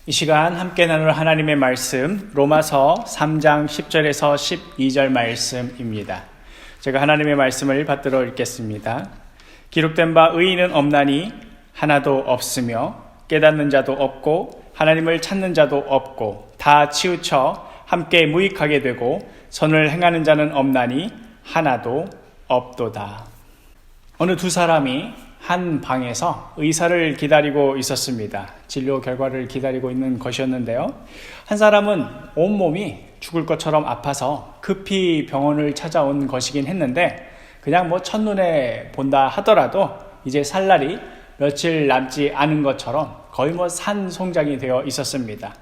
이 시간 함께 나눌 하나님의 말씀 로마서 3장 10절에서 12절 말씀입니다. 제가 하나님의 말씀을 받들어 읽겠습니다. 기록된 바 의인은 없나니 하나도 없으며 깨닫는 자도 없고 하나님을 찾는 자도 없고 다 치우쳐 함께 무익하게 되고 선을 행하는 자는 없나니 하나도 없도다. 어느 두 사람이 한 방에서 의사를 기다리고 있었습니다. 진료 결과를 기다리고 있는 것이었는데요. 한 사람은 온몸이 죽을 것처럼 아파서 급히 병원을 찾아온 것이긴 했는데 그냥 첫눈에 본다 하더라도 이제 살 날이 며칠 남지 않은 것처럼 거의 산송장이 되어 있었습니다.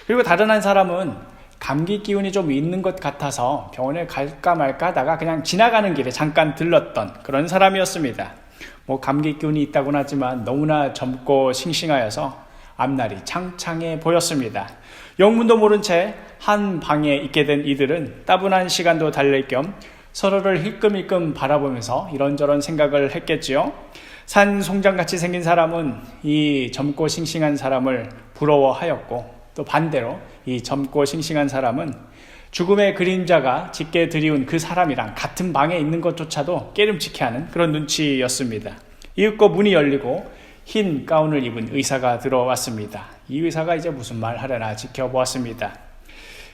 그리고 다른 한 사람은 감기 기운이 좀 있는 것 같아서 병원에 갈까 말까 하다가 그냥 지나가는 길에 잠깐 들렀던 그런 사람이었습니다. 감기 기운이 있다고는 하지만 너무나 젊고 싱싱하여서 앞날이 창창해 보였습니다. 영문도 모른 채 한 방에 있게 된 이들은 따분한 시간도 달랠 겸 서로를 힐끔힐끔 바라보면서 이런저런 생각을 했겠지요. 산송장같이 생긴 사람은 이 젊고 싱싱한 사람을 부러워하였고 또 반대로 이 젊고 싱싱한 사람은 죽음의 그림자가 짙게 드리운 그 사람이랑 같은 방에 있는 것조차도 깨름칙해 하는 그런 눈치였습니다. 이윽고 문이 열리고 흰 가운을 입은 의사가 들어왔습니다. 이 의사가 이제 무슨 말 하려나 지켜보았습니다.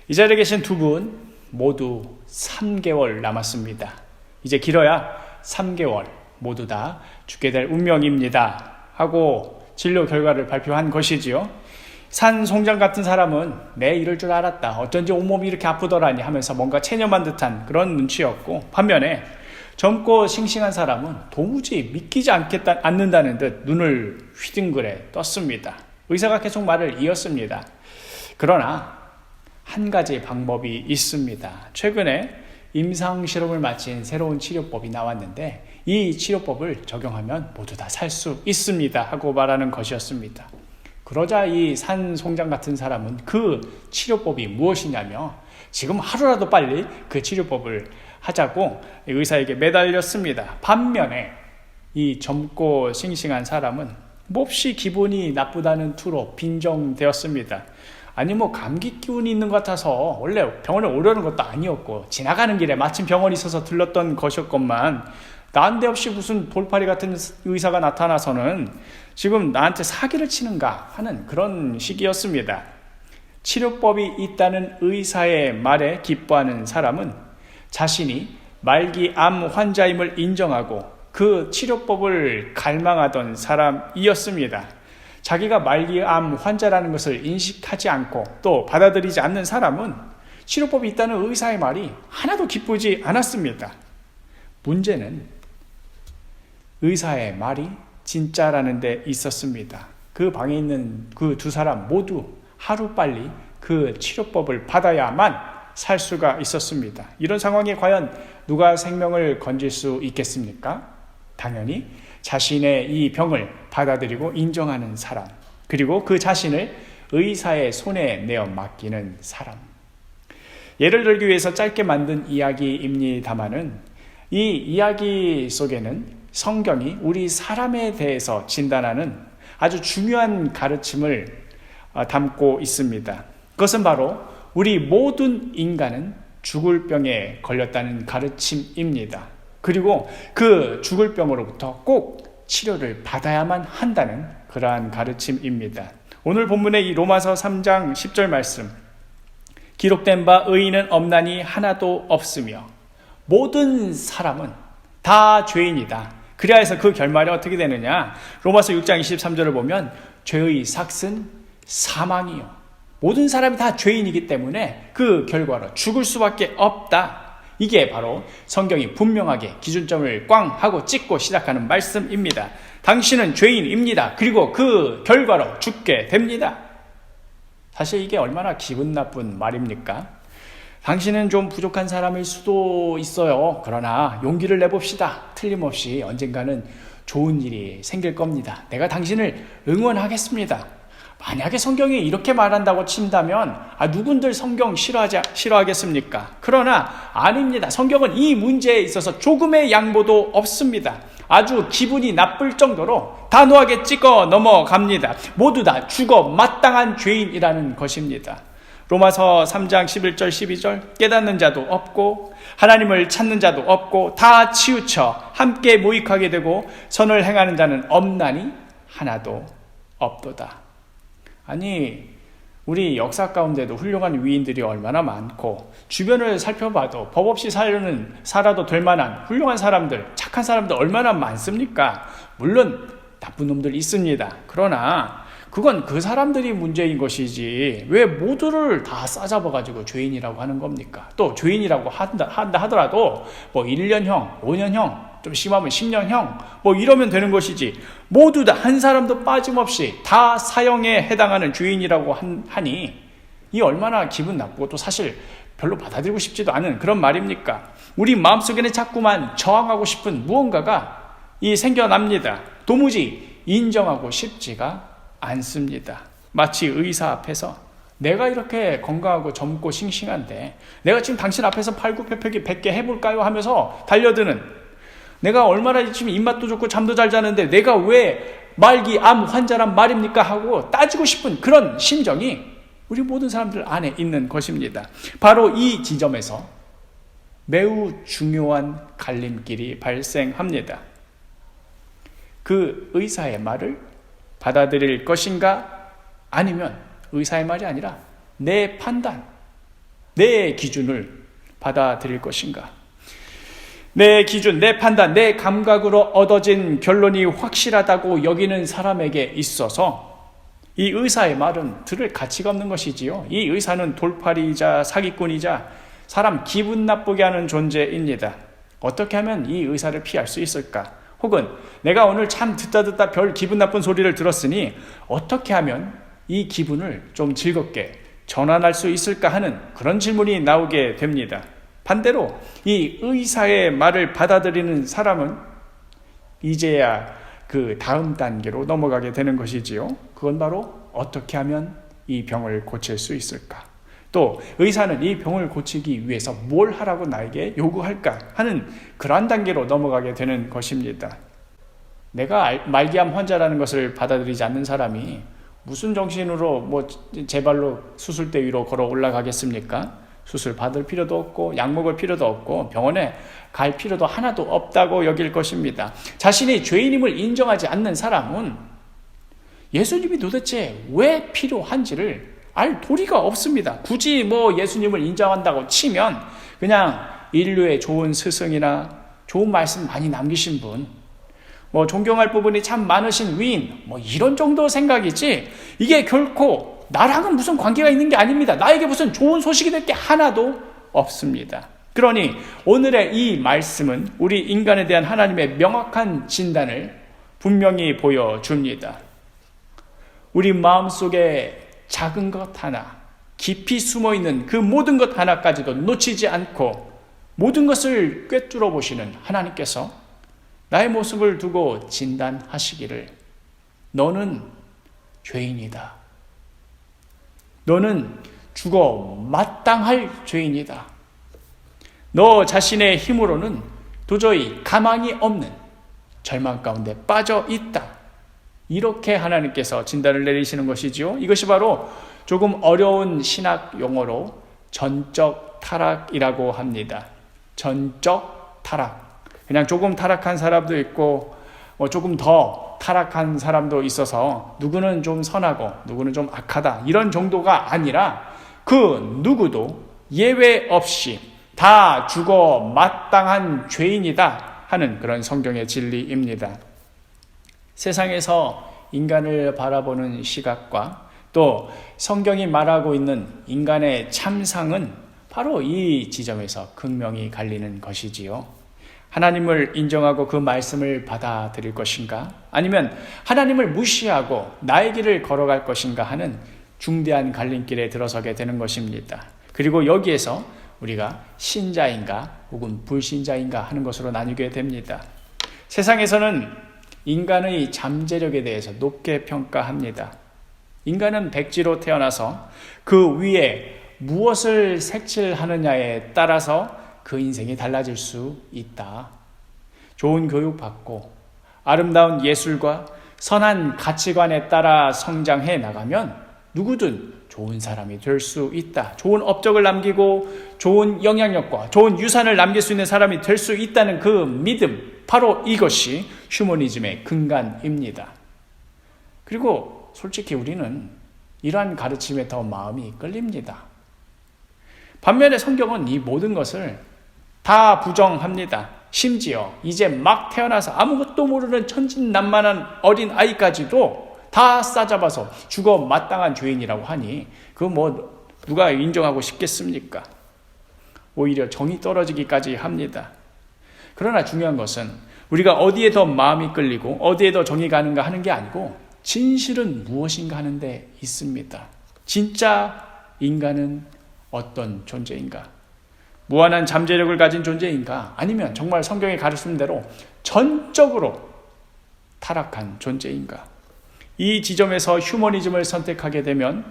이 자리에 계신 두 분 모두 3개월 남았습니다. 이제 길어야 3개월 모두 다 죽게 될 운명입니다 하고 진료 결과를 발표한 것이지요. 산송장 같은 사람은 내 이럴 줄 알았다. 어쩐지 온몸이 이렇게 아프더라니 하면서 뭔가 체념한 듯한 그런 눈치였고, 반면에 젊고 싱싱한 사람은 도무지 믿기지 않는다는 듯 눈을 휘둥그레 떴습니다. 의사가 계속 말을 이었습니다. 그러나 한 가지 방법이 있습니다. 최근에 임상실험을 마친 새로운 치료법이 나왔는데 이 치료법을 적용하면 모두 다 살 수 있습니다 하고 말하는 것이었습니다. 그러자 이 산송장 같은 사람은 그 치료법이 무엇이냐며 지금 하루라도 빨리 그 치료법을 하자고 의사에게 매달렸습니다. 반면에 이 젊고 싱싱한 사람은 몹시 기분이 나쁘다는 투로 빈정되었습니다. 아니 감기 기운이 있는 것 같아서 원래 병원에 오려는 것도 아니었고 지나가는 길에 마침 병원이 있어서 들렀던 것이었건만 난데없이 무슨 돌팔이 같은 의사가 나타나서는 지금 나한테 사기를 치는가 하는 그런 시기였습니다. 치료법이 있다는 의사의 말에 기뻐하는 사람은 자신이 말기암 환자임을 인정하고 그 치료법을 갈망하던 사람이었습니다. 자기가 말기암 환자라는 것을 인식하지 않고 또 받아들이지 않는 사람은 치료법이 있다는 의사의 말이 하나도 기쁘지 않았습니다. 문제는 의사의 말이 진짜라는 데 있었습니다. 그 방에 있는 그 두 사람 모두 하루빨리 그 치료법을 받아야만 살 수가 있었습니다. 이런 상황에 과연 누가 생명을 건질 수 있겠습니까? 당연히 자신의 이 병을 받아들이고 인정하는 사람, 그리고 그 자신을 의사의 손에 내어 맡기는 사람. 예를 들기 위해서 짧게 만든 이야기입니다마는 이 이야기 속에는 성경이 우리 사람에 대해서 진단하는 아주 중요한 가르침을 담고 있습니다. 그것은 바로 우리 모든 인간은 죽을 병에 걸렸다는 가르침입니다. 그리고 그 죽을 병으로부터 꼭 치료를 받아야만 한다는 그러한 가르침입니다. 오늘 본문의 이 로마서 3장 10절 말씀, 기록된 바 의인은 없나니 하나도 없으며 모든 사람은 다 죄인이다. 그래야 해서 그 결말이 어떻게 되느냐? 로마서 6장 23절을 보면 죄의 삭은 사망이요. 모든 사람이 다 죄인이기 때문에 그 결과로 죽을 수밖에 없다. 이게 바로 성경이 분명하게 기준점을 꽝 하고 찍고 시작하는 말씀입니다. 당신은 죄인입니다. 그리고 그 결과로 죽게 됩니다. 사실 이게 얼마나 기분 나쁜 말입니까? 당신은 좀 부족한 사람일 수도 있어요. 그러나 용기를 내봅시다. 틀림없이 언젠가는 좋은 일이 생길 겁니다. 내가 당신을 응원하겠습니다. 만약에 성경이 이렇게 말한다고 친다면 누군들 성경 싫어하겠습니까? 그러나 아닙니다. 성경은 이 문제에 있어서 조금의 양보도 없습니다. 아주 기분이 나쁠 정도로 단호하게 찍어 넘어갑니다. 모두 다 죽어 마땅한 죄인이라는 것입니다. 로마서 3장 11절 12절 깨닫는 자도 없고 하나님을 찾는 자도 없고 다 치우쳐 함께 모익하게 되고 선을 행하는 자는 없나니 하나도 없도다. 아니, 우리 역사 가운데도 훌륭한 위인들이 얼마나 많고 주변을 살펴봐도 법 없이 살아도 될 만한 훌륭한 사람들, 착한 사람들 얼마나 많습니까? 물론 나쁜 놈들 있습니다. 그러나 그건 그 사람들이 문제인 것이지 왜 모두를 다 싸잡아가지고 죄인이라고 하는 겁니까? 또 죄인이라고 한다 하더라도 뭐 1년형, 5년형, 좀 심하면 10년형 뭐 이러면 되는 것이지 모두 다 한 사람도 빠짐없이 다 사형에 해당하는 죄인이라고 하니 이 얼마나 기분 나쁘고 또 사실 별로 받아들이고 싶지도 않은 그런 말입니까? 우리 마음속에는 자꾸만 저항하고 싶은 무언가가 생겨납니다. 도무지 인정하고 싶지가 않습니다. 마치 의사 앞에서 내가 이렇게 건강하고 젊고 싱싱한데 내가 지금 당신 앞에서 팔굽혀펴기 100개 해볼까요? 하면서 달려드는 내가 얼마나 지금 입맛도 좋고 잠도 잘 자는데 내가 왜 말기 암 환자란 말입니까? 하고 따지고 싶은 그런 심정이 우리 모든 사람들 안에 있는 것입니다. 바로 이 지점에서 매우 중요한 갈림길이 발생합니다. 그 의사의 말을 받아들일 것인가? 아니면 의사의 말이 아니라 내 판단, 내 기준을 받아들일 것인가? 내 기준, 내 판단, 내 감각으로 얻어진 결론이 확실하다고 여기는 사람에게 있어서 이 의사의 말은 들을 가치가 없는 것이지요. 이 의사는 돌팔이이자 사기꾼이자 사람 기분 나쁘게 하는 존재입니다. 어떻게 하면 이 의사를 피할 수 있을까? 혹은 내가 오늘 참 듣다 별 기분 나쁜 소리를 들었으니 어떻게 하면 이 기분을 좀 즐겁게 전환할 수 있을까 하는 그런 질문이 나오게 됩니다. 반대로 이 의사의 말을 받아들이는 사람은 이제야 그 다음 단계로 넘어가게 되는 것이지요. 그건 바로 어떻게 하면 이 병을 고칠 수 있을까? 또 의사는 이 병을 고치기 위해서 뭘 하라고 나에게 요구할까 하는 그러한 단계로 넘어가게 되는 것입니다. 내가 말기암 환자라는 것을 받아들이지 않는 사람이 무슨 정신으로 제 발로 수술대 위로 걸어 올라가겠습니까? 수술 받을 필요도 없고 약 먹을 필요도 없고 병원에 갈 필요도 하나도 없다고 여길 것입니다. 자신이 죄인임을 인정하지 않는 사람은 예수님이 도대체 왜 필요한지를 알 도리가 없습니다. 굳이 예수님을 인정한다고 치면 그냥 인류의 좋은 스승이나 좋은 말씀 많이 남기신 분, 존경할 부분이 참 많으신 위인, 이런 정도 생각이지 이게 결코 나랑은 무슨 관계가 있는 게 아닙니다. 나에게 무슨 좋은 소식이 될 게 하나도 없습니다. 그러니 오늘의 이 말씀은 우리 인간에 대한 하나님의 명확한 진단을 분명히 보여줍니다. 우리 마음속에 작은 것 하나, 깊이 숨어있는 그 모든 것 하나까지도 놓치지 않고 모든 것을 꿰뚫어 보시는 하나님께서 나의 모습을 두고 진단하시기를 너는 죄인이다. 너는 죽어 마땅할 죄인이다. 너 자신의 힘으로는 도저히 가망이 없는 절망 가운데 빠져 있다. 이렇게 하나님께서 진단을 내리시는 것이지요. 이것이 바로 조금 어려운 신학 용어로 전적 타락이라고 합니다. 전적 타락. 그냥 조금 타락한 사람도 있고 조금 더 타락한 사람도 있어서 누구는 좀 선하고 누구는 좀 악하다 이런 정도가 아니라 그 누구도 예외 없이 다 죽어 마땅한 죄인이다 하는 그런 성경의 진리입니다. 세상에서 인간을 바라보는 시각과 또 성경이 말하고 있는 인간의 참상은 바로 이 지점에서 극명히 갈리는 것이지요. 하나님을 인정하고 그 말씀을 받아들일 것인가? 아니면 하나님을 무시하고 나의 길을 걸어갈 것인가 하는 중대한 갈림길에 들어서게 되는 것입니다. 그리고 여기에서 우리가 신자인가 혹은 불신자인가 하는 것으로 나뉘게 됩니다. 세상에서는 인간의 잠재력에 대해서 높게 평가합니다. 인간은 백지로 태어나서 그 위에 무엇을 색칠하느냐에 따라서 그 인생이 달라질 수 있다. 좋은 교육 받고 아름다운 예술과 선한 가치관에 따라 성장해 나가면 누구든 좋은 사람이 될 수 있다. 좋은 업적을 남기고 좋은 영향력과 좋은 유산을 남길 수 있는 사람이 될 수 있다는 그 믿음, 바로 이것이 휴머니즘의 근간입니다. 그리고 솔직히 우리는 이러한 가르침에 더 마음이 끌립니다. 반면에 성경은 이 모든 것을 다 부정합니다. 심지어 이제 막 태어나서 아무것도 모르는 천진난만한 어린 아이까지도 다 싸잡아서 죽어 마땅한 죄인이라고 하니 그거 뭐 누가 인정하고 싶겠습니까? 오히려 정이 떨어지기까지 합니다. 그러나 중요한 것은 우리가 어디에 더 마음이 끌리고 어디에 더 정이 가는가 하는 게 아니고 진실은 무엇인가 하는 데 있습니다. 진짜 인간은 어떤 존재인가? 무한한 잠재력을 가진 존재인가? 아니면 정말 성경의 가르침대로 전적으로 타락한 존재인가? 이 지점에서 휴머니즘을 선택하게 되면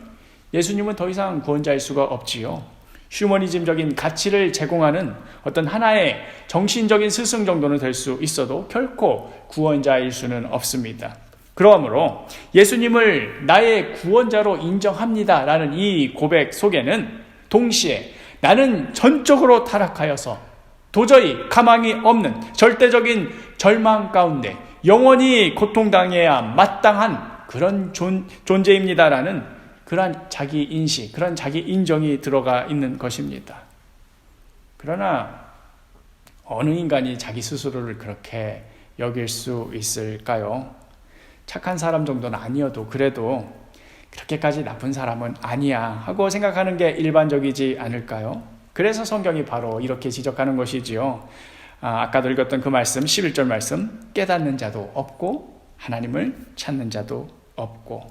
예수님은 더 이상 구원자일 수가 없지요. 휴머니즘적인 가치를 제공하는 어떤 하나의 정신적인 스승 정도는 될 수 있어도 결코 구원자일 수는 없습니다. 그러므로 예수님을 나의 구원자로 인정합니다라는 이 고백 속에는 동시에 나는 전적으로 타락하여서 도저히 가망이 없는 절대적인 절망 가운데 영원히 고통당해야 마땅한 그런 존재입니다라는 그러한 자기 인식, 그런 자기 인정이 들어가 있는 것입니다. 그러나 어느 인간이 자기 스스로를 그렇게 여길 수 있을까요? 착한 사람 정도는 아니어도 그래도 그렇게까지 나쁜 사람은 아니야 하고 생각하는 게 일반적이지 않을까요? 그래서 성경이 바로 이렇게 지적하는 것이지요. 아까도 읽었던 그 말씀, 11절 말씀, 깨닫는 자도 없고 하나님을 찾는 자도 없고,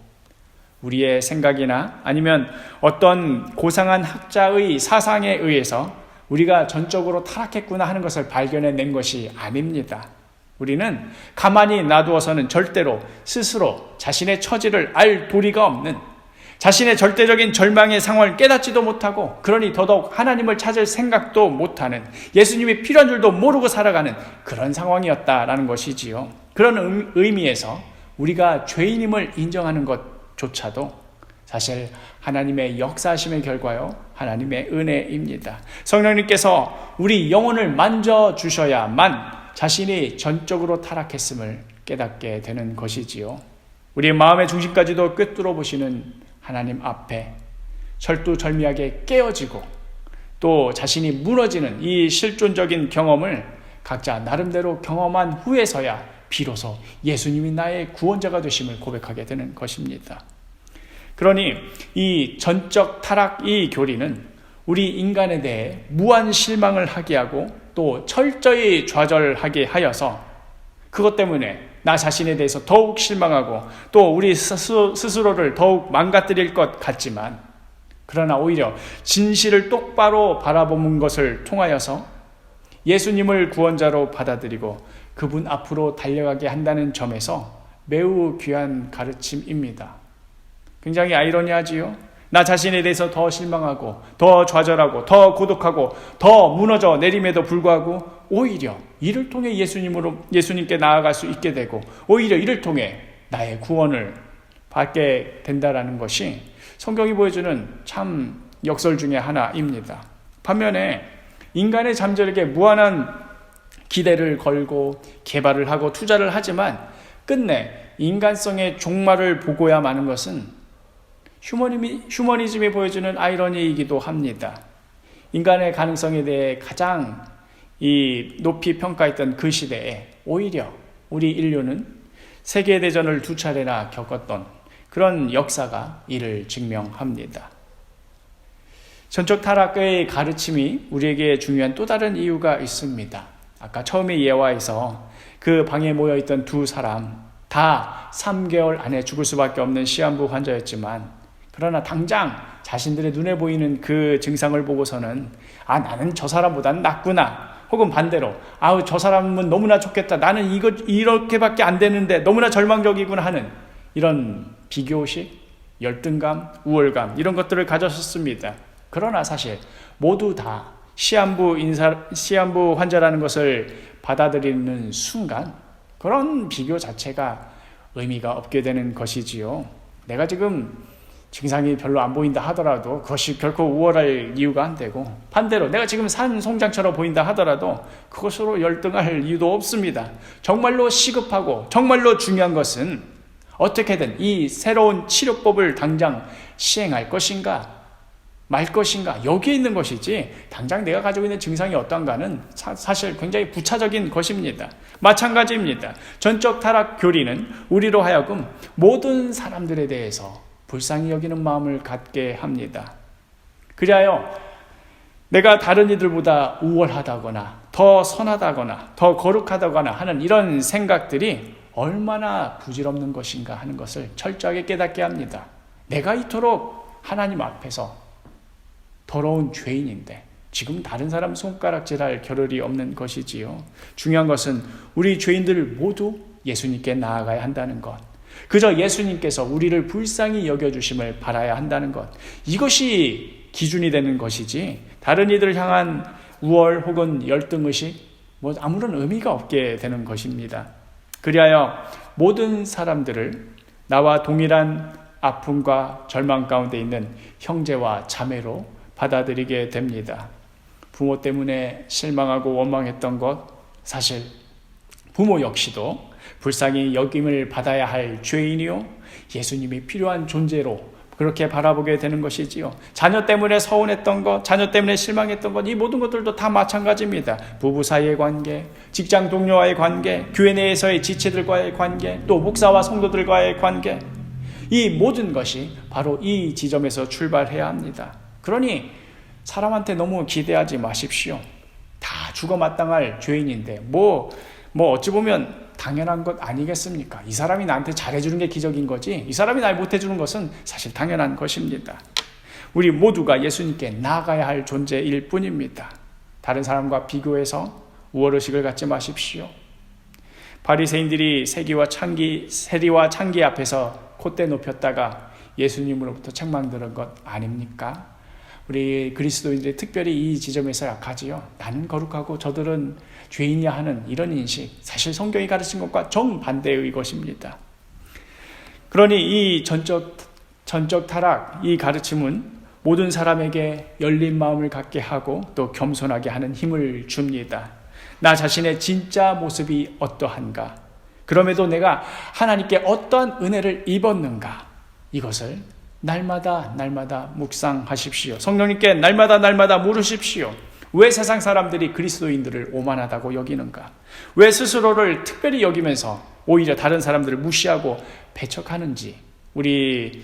우리의 생각이나 아니면 어떤 고상한 학자의 사상에 의해서 우리가 전적으로 타락했구나 하는 것을 발견해낸 것이 아닙니다. 우리는 가만히 놔두어서는 절대로 스스로 자신의 처지를 알 도리가 없는, 자신의 절대적인 절망의 상황을 깨닫지도 못하고 그러니 더더욱 하나님을 찾을 생각도 못하는, 예수님이 필요한 줄도 모르고 살아가는 그런 상황이었다라는 것이지요. 그런 의미에서 우리가 죄인임을 인정하는 것조차도 사실 하나님의 역사하심의 결과요, 하나님의 은혜입니다. 성령님께서 우리 영혼을 만져주셔야만 자신이 전적으로 타락했음을 깨닫게 되는 것이지요. 우리의 마음의 중심까지도 꿰뚫어 보시는 하나님 앞에 철두철미하게 깨어지고 또 자신이 무너지는 이 실존적인 경험을 각자 나름대로 경험한 후에서야 비로소 예수님이 나의 구원자가 되심을 고백하게 되는 것입니다. 그러니 이 전적 타락 이 교리는 우리 인간에 대해 무한 실망을 하게 하고 또 철저히 좌절하게 하여서 그것 때문에 나 자신에 대해서 더욱 실망하고 또 우리 스스로를 더욱 망가뜨릴 것 같지만, 그러나 오히려 진실을 똑바로 바라보는 것을 통하여서 예수님을 구원자로 받아들이고 그분 앞으로 달려가게 한다는 점에서 매우 귀한 가르침입니다. 굉장히 아이러니하지요? 나 자신에 대해서 더 실망하고 더 좌절하고 더 고독하고 더 무너져 내림에도 불구하고 오히려 이를 통해 예수님께 나아갈 수 있게 되고 오히려 이를 통해 나의 구원을 받게 된다라는 것이 성경이 보여주는 참 역설 중에 하나입니다. 반면에 인간의 잠재력에 무한한 기대를 걸고 개발을 하고 투자를 하지만 끝내 인간성의 종말을 보고야 마는 것은 휴머니즘이 보여주는 아이러니이기도 합니다. 인간의 가능성에 대해 가장 높이 평가했던 그 시대에 오히려 우리 인류는 세계대전을 2차례나 겪었던 그런 역사가 이를 증명합니다. 전적 타락의 가르침이 우리에게 중요한 또 다른 이유가 있습니다. 아까 처음의 예화에서 그 방에 모여있던 두 사람 다 3개월 안에 죽을 수밖에 없는 시한부 환자였지만, 그러나 당장 자신들의 눈에 보이는 그 증상을 보고서는 나는 저 사람보다는 낫구나, 혹은 반대로 저 사람은 너무나 좋겠다, 나는 이렇게밖에 안 되는데 너무나 절망적이구나 하는 이런 비교식, 열등감, 우월감 이런 것들을 가졌었습니다. 그러나 사실 모두 다 시한부 환자라는 것을 받아들이는 순간 그런 비교 자체가 의미가 없게 되는 것이지요. 내가 지금 증상이 별로 안 보인다 하더라도 그것이 결코 우월할 이유가 안 되고, 반대로 내가 지금 산 송장처럼 보인다 하더라도 그것으로 열등할 이유도 없습니다. 정말로 시급하고 정말로 중요한 것은 어떻게든 이 새로운 치료법을 당장 시행할 것인가 말 것인가, 여기에 있는 것이지 당장 내가 가지고 있는 증상이 어떤가는 사실 굉장히 부차적인 것입니다. 마찬가지입니다. 전적 타락 교리는 우리로 하여금 모든 사람들에 대해서 불쌍히 여기는 마음을 갖게 합니다. 그리하여 내가 다른 이들보다 우월하다거나 더 선하다거나 더 거룩하다거나 하는 이런 생각들이 얼마나 부질없는 것인가 하는 것을 철저하게 깨닫게 합니다. 내가 이토록 하나님 앞에서 더러운 죄인인데 지금 다른 사람 손가락질할 겨를이 없는 것이지요. 중요한 것은 우리 죄인들 모두 예수님께 나아가야 한다는 것, 그저 예수님께서 우리를 불쌍히 여겨주심을 바라야 한다는 것, 이것이 기준이 되는 것이지 다른 이들을 향한 우월 혹은 열등의식 아무런 의미가 없게 되는 것입니다. 그리하여 모든 사람들을 나와 동일한 아픔과 절망 가운데 있는 형제와 자매로 받아들이게 됩니다. 부모 때문에 실망하고 원망했던 것, 사실 부모 역시도 불쌍히 여김을 받아야 할 죄인이요 예수님이 필요한 존재로 그렇게 바라보게 되는 것이지요. 자녀 때문에 서운했던 것, 자녀 때문에 실망했던 것, 이 모든 것들도 다 마찬가지입니다. 부부 사이의 관계, 직장 동료와의 관계, 교회 내에서의 지체들과의 관계, 또 목사와 성도들과의 관계, 이 모든 것이 바로 이 지점에서 출발해야 합니다. 그러니 사람한테 너무 기대하지 마십시오. 다 죽어 마땅할 죄인인데 뭐 어찌 보면 당연한 것 아니겠습니까? 이 사람이 나한테 잘해주는 게 기적인 거지, 이 사람이 날 못해주는 것은 사실 당연한 것입니다. 우리 모두가 예수님께 나아가야 할 존재일 뿐입니다. 다른 사람과 비교해서 우월의식을 갖지 마십시오. 바리새인들이 세리와 창기 앞에서 콧대 높였다가 예수님으로부터 책망 들은 것 아닙니까? 우리 그리스도인들이 특별히 이 지점에서 약하지요. 나는 거룩하고 저들은 죄인이야 하는 이런 인식, 사실 성경이 가르친 것과 정반대의 것입니다. 그러니 이 전적 타락, 이 가르침은 모든 사람에게 열린 마음을 갖게 하고 또 겸손하게 하는 힘을 줍니다. 나 자신의 진짜 모습이 어떠한가, 그럼에도 내가 하나님께 어떠한 은혜를 입었는가, 이것을 날마다 묵상하십시오. 성령님께 날마다 물으십시오. 왜 세상 사람들이 그리스도인들을 오만하다고 여기는가? 왜 스스로를 특별히 여기면서 오히려 다른 사람들을 무시하고 배척하는지 우리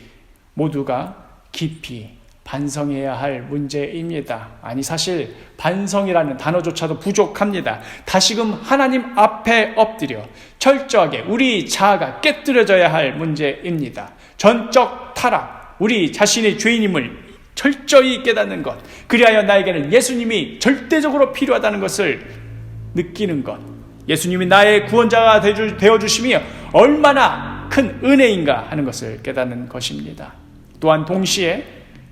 모두가 깊이 반성해야 할 문제입니다. 아니, 사실 반성이라는 단어조차도 부족합니다. 다시금 하나님 앞에 엎드려 철저하게 우리 자아가 깨뜨려져야 할 문제입니다. 전적 타락, 우리 자신의 죄인임을 철저히 깨닫는 것, 그리하여 나에게는 예수님이 절대적으로 필요하다는 것을 느끼는 것, 예수님이 나의 구원자가 되어주심이 얼마나 큰 은혜인가 하는 것을 깨닫는 것입니다. 또한 동시에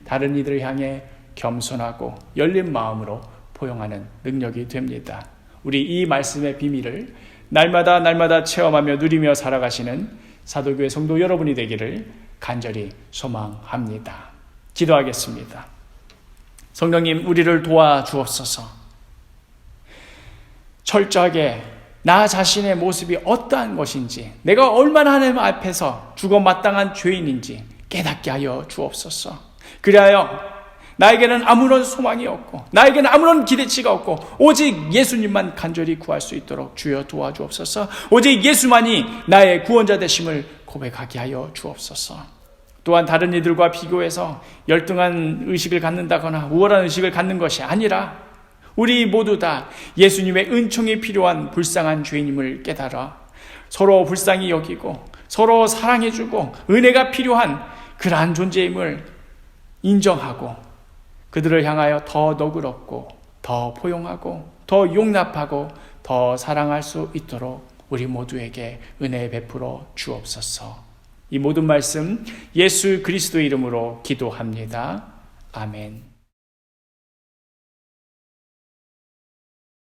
다른 이들을 향해 겸손하고 열린 마음으로 포용하는 능력이 됩니다. 우리 이 말씀의 비밀을 날마다 체험하며 누리며 살아가시는 사도교회 성도 여러분이 되기를 간절히 소망합니다. 기도하겠습니다. 성령님, 우리를 도와주옵소서. 철저하게 나 자신의 모습이 어떠한 것인지, 내가 얼마나 하나님 앞에서 죽어 마땅한 죄인인지 깨닫게 하여 주옵소서. 그리하여 나에게는 아무런 소망이 없고 나에게는 아무런 기대치가 없고 오직 예수님만 간절히 구할 수 있도록 주여 도와주옵소서. 오직 예수만이 나의 구원자 되심을 고백하게 하여 주옵소서. 또한 다른 이들과 비교해서 열등한 의식을 갖는다거나 우월한 의식을 갖는 것이 아니라 우리 모두 다 예수님의 은총이 필요한 불쌍한 죄인임을 깨달아 서로 불쌍히 여기고 서로 사랑해주고 은혜가 필요한 그러한 존재임을 인정하고 그들을 향하여 더 너그럽고 더 포용하고 더 용납하고 더 사랑할 수 있도록 우리 모두에게 은혜 베풀어 주옵소서. 이 모든 말씀 예수 그리스도의 이름으로 기도합니다. 아멘.